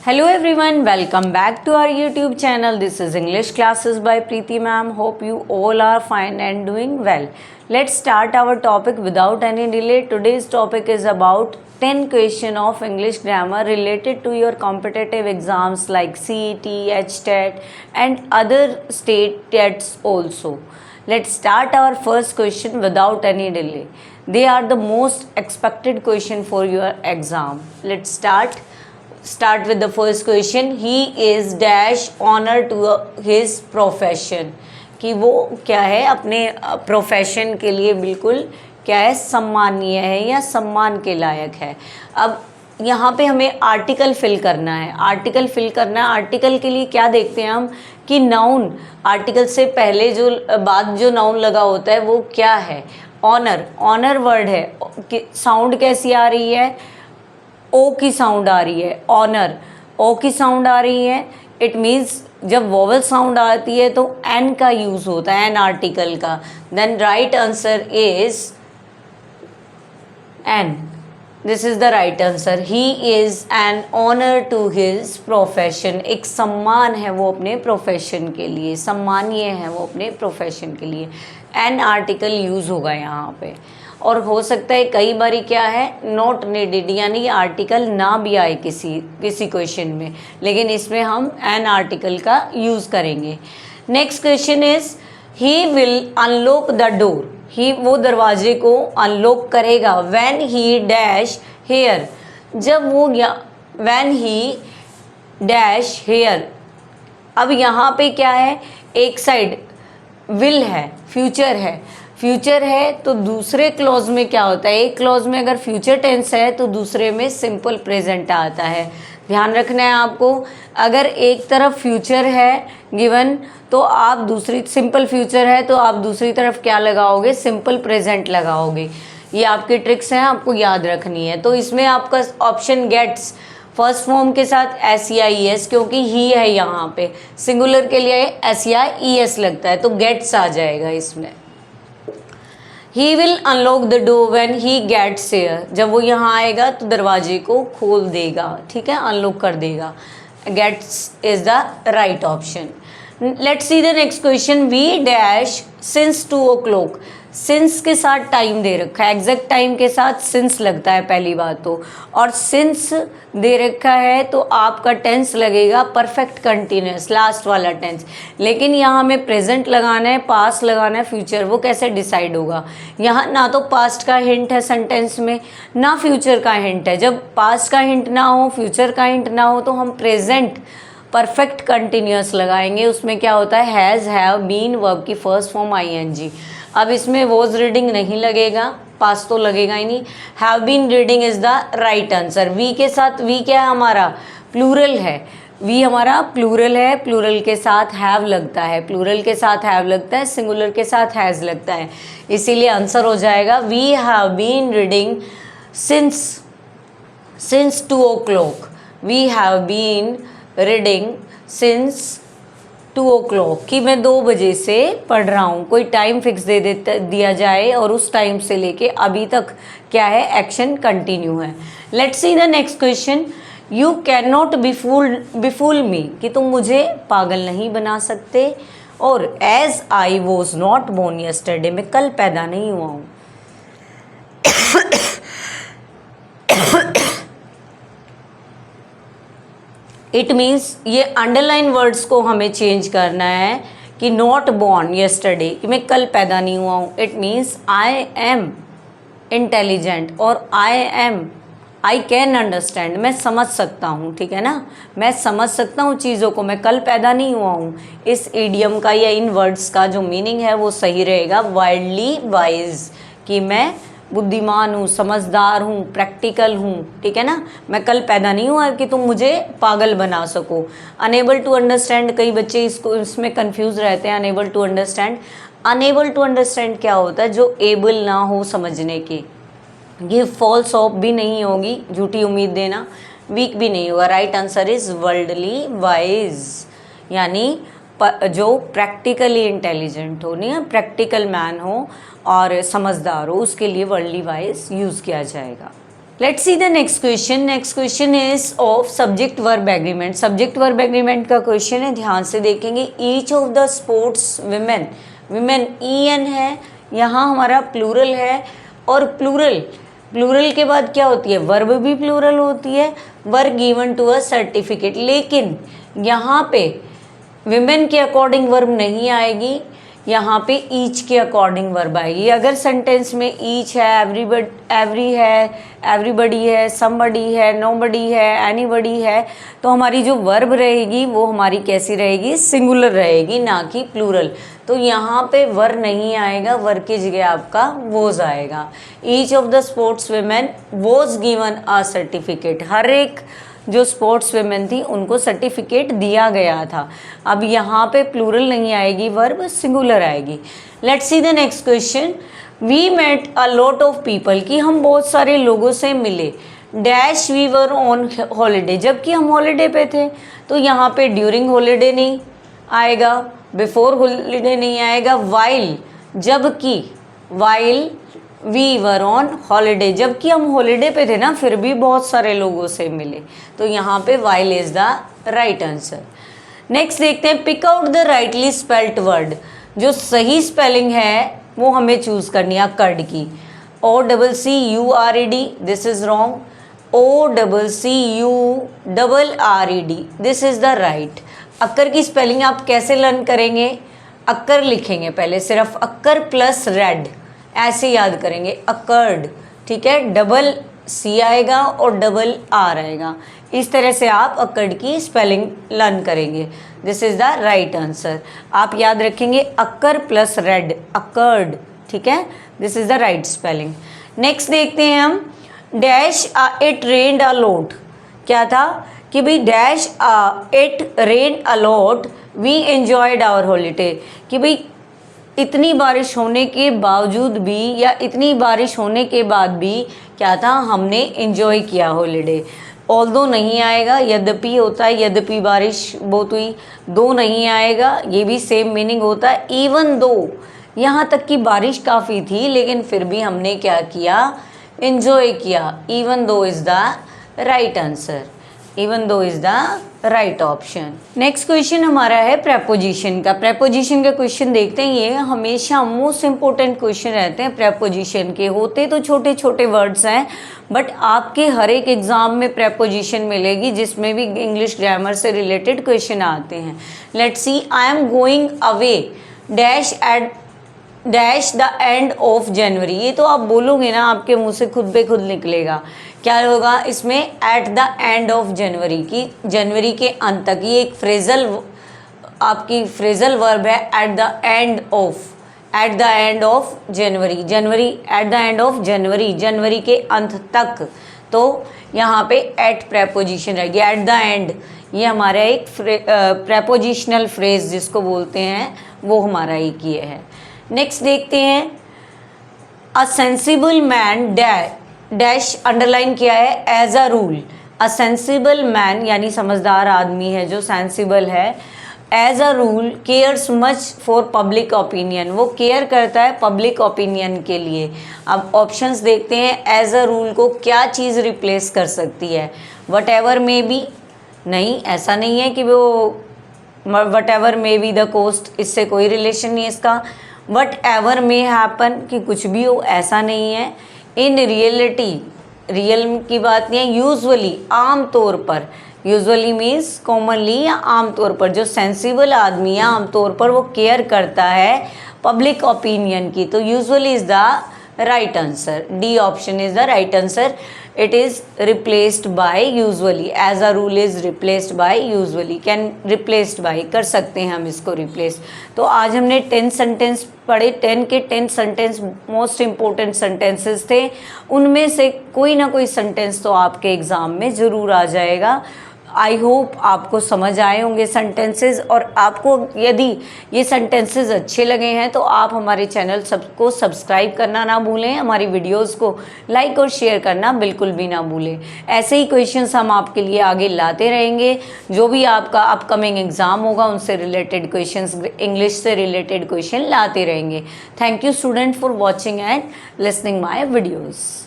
Hello everyone, welcome back to our YouTube channel. This is English classes by Preeti ma'am. Hope you all are fine and doing well. Let's start our topic without any delay. Today's topic is about 10 question of English grammar related to your competitive exams like CET, HTET and other state tests also. Let's start our first question without any delay. They are the most expected question for your exam. Let's start with the first question. He is dash honor to his profession. कि वो क्या है, अपने profession के लिए बिल्कुल क्या है, सम्मानीय है या सम्मान के लायक है. अब यहाँ पे हमें आर्टिकल फिल करना है. आर्टिकल के लिए क्या देखते हैं हम कि नाउन, आर्टिकल से पहले जो बाद जो नाउन लगा होता है वो क्या है, ऑनर वर्ड है. साउंड कैसी आ रही है, ओ की साउंड आ रही है. ऑनर ओ की साउंड आ रही है. इट मीन्स जब वोवल साउंड आती है तो एन का यूज होता है, एन आर्टिकल का. Then right answer is an. This is the right answer. He is an honour to his profession. एक सम्मान है वो अपने प्रोफेशन के लिए, सम्मानीय है वो अपने प्रोफेशन के लिए. एन आर्टिकल यूज होगा यहाँ पे. और हो सकता है कई बारी क्या है, नॉट नीडेड, यानी आर्टिकल ना भी आए किसी क्वेश्चन में, लेकिन इसमें हम एन आर्टिकल का यूज़ करेंगे. Next question is he will unlock the door. He वो दरवाजे को अनलॉक करेगा. When he dash here. जब वो व्हेन ही डैश हेयर. अब यहाँ पे क्या है, एक साइड विल है, फ्यूचर है तो दूसरे क्लॉज में क्या होता है, एक क्लॉज में अगर फ्यूचर टेंस है तो दूसरे में सिंपल प्रेजेंट आता है. ध्यान रखना है आपको. अगर एक तरफ फ्यूचर है गिवन तो आप दूसरी, सिंपल फ्यूचर है तो आप दूसरी तरफ क्या लगाओगे, सिंपल प्रेजेंट लगाओगे. ये आपकी ट्रिक्स हैं, आपको याद रखनी है. तो इसमें आपका ऑप्शन गेट्स, फर्स्ट फॉर्म के साथ SEIES, क्योंकि ही है यहाँ पे, सिंगुलर के लिए SEIES लगता है तो गेट्स आ जाएगा इसमें. He will unlock the door when he gets here. जब वो यहाँ आएगा तो दरवाजे को खोल देगा, ठीक है, अनलॉक कर देगा. Gets is the right option. Let's see the next question. We dash since 2 o'clock. Since के साथ टाइम दे रखा है, एग्जैक्ट टाइम के साथ सिंस लगता है पहली बात तो. और सिंस दे रखा है तो आपका टेंस लगेगा परफेक्ट कंटिन्यूस, लास्ट वाला टेंस. लेकिन यहाँ हमें प्रेजेंट लगाना है, पास्ट लगाना है, फ्यूचर. वो कैसे डिसाइड होगा, यहाँ ना तो पास्ट का हिंट है सेंटेंस में, ना फ्यूचर का हिंट है. जब पास्ट का हिंट ना हो, फ्यूचर का हिंट ना हो तो हम प्रेजेंट परफेक्ट कंटिन्यूस लगाएंगे. उसमें क्या होता है, हैज़, हैव, बीन, वर्ब की फर्स्ट फॉर्म ING. अब इसमें वॉज रीडिंग नहीं लगेगा, पास तो लगेगा ही नहीं. Have been reading is the right answer. We के साथ, वी क्या है हमारा, प्लूरल है. वी हमारा प्लूरल है, प्लूरल के साथ हैव लगता है, प्लूरल के साथ हैव लगता है, सिंगुलर के साथ हैज़ लगता है. इसीलिए आंसर हो जाएगा we have been reading since 2 o'clock. We have been reading since 2 o'clock, कि मैं 2 बजे से पढ़ रहा हूँ. कोई टाइम फिक्स दिया जाए और उस टाइम से लेके अभी तक क्या है, एक्शन कंटिन्यू है. Let's see the next question. You can not befool me, कि तुम मुझे पागल नहीं बना सकते. और as I was not born yesterday, मैं कल पैदा नहीं हुआ हूँ. इट मीन्स ये अंडरलाइन वर्ड्स को हमें चेंज करना है कि नॉट बॉर्न यस्टरडे, कि मैं कल पैदा नहीं हुआ हूँ. It means I am intelligent और आई कैन अंडरस्टैंड, मैं समझ सकता हूँ, ठीक है ना, मैं समझ सकता हूँ चीज़ों को, मैं कल पैदा नहीं हुआ हूँ. इस इडियम का या इन वर्ड्स का जो मीनिंग है वो सही रहेगा वाइल्डली वाइज, कि मैं बुद्धिमान हूँ, समझदार हूँ, प्रैक्टिकल हूँ, ठीक है ना. मैं कल पैदा नहीं हुआ कि तुम मुझे पागल बना सको. अनेबल टू अंडरस्टैंड, कई बच्चे इसमें कंफ्यूज रहते हैं. अनेबल टू अंडरस्टैंड क्या होता है, जो एबल ना हो समझने के. ये फॉल्स ऑफ भी नहीं होगी, झूठी उम्मीद देना, वीक भी नहीं होगा. Right answer is worldly wise, यानी जो प्रैक्टिकली इंटेलिजेंट हो, नहीं प्रैक्टिकल मैन हो और समझदार हो, उसके लिए वर्ल्डली वाइज यूज़ किया जाएगा. Let's see the next question. Next question is of subject verb agreement. Subject verb agreement का क्वेश्चन है, ध्यान से देखेंगे. Each of the sports women, women EN है, यहाँ हमारा प्लूरल है. और प्लूरल के बाद क्या होती है, वर्ब भी प्लूरल होती है. Were given to a certificate, लेकिन यहाँ पे विमेन के अकॉर्डिंग वर्ब नहीं आएगी, यहाँ पे ईच के अकॉर्डिंग वर्ब आएगी. अगर सेंटेंस में ईच है, एवरी है, एवरीबडी है, समबडी है, नोबडी है, एनीबडी है, तो हमारी जो वर्ब रहेगी वो हमारी कैसी रहेगी, सिंगुलर रहेगी, ना कि प्लूरल. तो यहाँ पे वर नहीं आएगा, वर की जगह आपका वोज आएगा. Each of the sports women was given a certificate. हर एक जो स्पोर्ट्स विमेन थी उनको सर्टिफिकेट दिया गया था. अब यहाँ पे प्लूरल नहीं आएगी, वर्ब सिंगुलर आएगी. Let's see the next question. We met a lot of people, कि हम बहुत सारे लोगों से मिले. Dash we were on holiday, जबकि हम हॉलीडे पे थे. तो यहाँ पे ड्यूरिंग हॉलीडे नहीं आएगा, बिफोर हॉलीडे नहीं आएगा. वाइल, जबकि, while we were on holiday, जबकि हम हॉलीडे पे थे ना, फिर भी बहुत सारे लोगों से मिले. तो यहाँ पे while is the right answer. Next देखते हैं. Pick out the rightly spelled word. जो सही स्पेलिंग है वो हमें चूज करनी है कर्ड की. OCCURED, this is wrong. OCCURRED, this is the right. Occur की स्पेलिंग आप कैसे लर्न करेंगे, अक्कर लिखेंगे पहले, सिर्फ अक्कर प्लस रेड, ऐसे याद करेंगे. अकर्ड, ठीक है, डबल C आएगा और डबल R आएगा. इस तरह से आप अकर्ड की स्पेलिंग लर्न करेंगे. This is the right answer. आप याद रखेंगे अक्कर प्लस रेड, अकर्ड, ठीक है. This is the right spelling. Next देखते हैं हम. Dash it rained a lot. क्या था कि भाई dash it rained a lot we enjoyed our holiday. कि भाई इतनी बारिश होने के बावजूद भी, या इतनी बारिश होने के बाद भी क्या था, हमने एंजॉय किया हॉलीडे. ऑल्दो नहीं आएगा, यद्यपि होता है, यद्यपि बारिश बहुत हुई. दो नहीं आएगा, ये भी सेम मीनिंग होता है. इवन दो, यहाँ तक कि बारिश काफ़ी थी लेकिन फिर भी हमने क्या किया, एंजॉय किया. Even though is the right answer. Even though is the right option. Next question हमारा है प्रेपोजिशन का. प्रेपोजिशन का क्वेश्चन देखते हैं. ये हमेशा मोस्ट इंपॉर्टेंट क्वेश्चन रहते हैं प्रेपोजिशन के. होते तो छोटे छोटे वर्ड्स हैं, बट आपके हर एक एग्जाम में प्रेपोजिशन मिलेगी, जिसमें भी इंग्लिश ग्रामर से रिलेटेड क्वेश्चन आते हैं. Let's see. I am going away dash at dash the end of January. ये तो आप बोलोगे ना, आपके मुंह से खुद पे खुद निकलेगा. क्या होगा इसमें, at the end of January, की जनवरी के अंत तक. ये एक फ्रेजल, आपकी फ्रेजल वर्ब है. At the end of, at the end of January, January at the end of January, जनवरी के अंत तक. तो यहाँ पे एट प्रेपोजिशन रहेगी. एट द एंड ये हमारा एक प्रेपोजिशनल फ्रेज जिसको बोलते हैं, वो हमारा एक ये है. नेक्स्ट देखते हैं. A sensible man dash underline किया है as a rule. A sensible man यानी समझदार आदमी है जो सेंसिबल है. As a rule cares much for public opinion, वो केयर करता है पब्लिक ओपिनियन के लिए. अब ऑप्शंस देखते हैं. एज अ रूल को क्या चीज़ रिप्लेस कर सकती है, वट एवर मे बी. नहीं, ऐसा नहीं है कि वो whatever may be the cost, इससे कोई रिलेशन नहीं है इसका. वट एवर मे हैपन, कि कुछ भी हो, ऐसा नहीं है. इन रियलिटी, रियल की बात नहीं है. यूजुअली, आम तौर पर, यूजुअली मीन्स कॉमनली या आम तौर पर. जो सेंसिबल आदमी है आम तौर पर वो केयर करता है पब्लिक ओपिनियन की. तो usually is the right answer. D option is the right answer. It is replaced by usually. As a rule is replaced by usually. Can replaced by, कर सकते हैं हम इसको रिप्लेस. तो आज हमने 10 सेंटेंस पढ़े. 10 के 10 सेंटेंस मोस्ट इंपॉर्टेंट सेंटेंसेस थे. उनमें से कोई ना कोई सेंटेंस तो आपके एग्ज़ाम में ज़रूर आ जाएगा. आई होप आपको समझ आए होंगे सेंटेंसेस. और आपको यदि ये सेंटेंसेस अच्छे लगे हैं तो आप हमारे चैनल सबको सब्सक्राइब करना ना भूलें. हमारी वीडियोस को लाइक और शेयर करना बिल्कुल भी ना भूलें. ऐसे ही क्वेश्चंस हम आपके लिए आगे लाते रहेंगे. जो भी आपका अपकमिंग एग्ज़ाम होगा उनसे रिलेटेड क्वेश्चंस, इंग्लिश से रिलेटेड क्वेश्चन लाते रहेंगे. Thank you student for watching and listening my videos.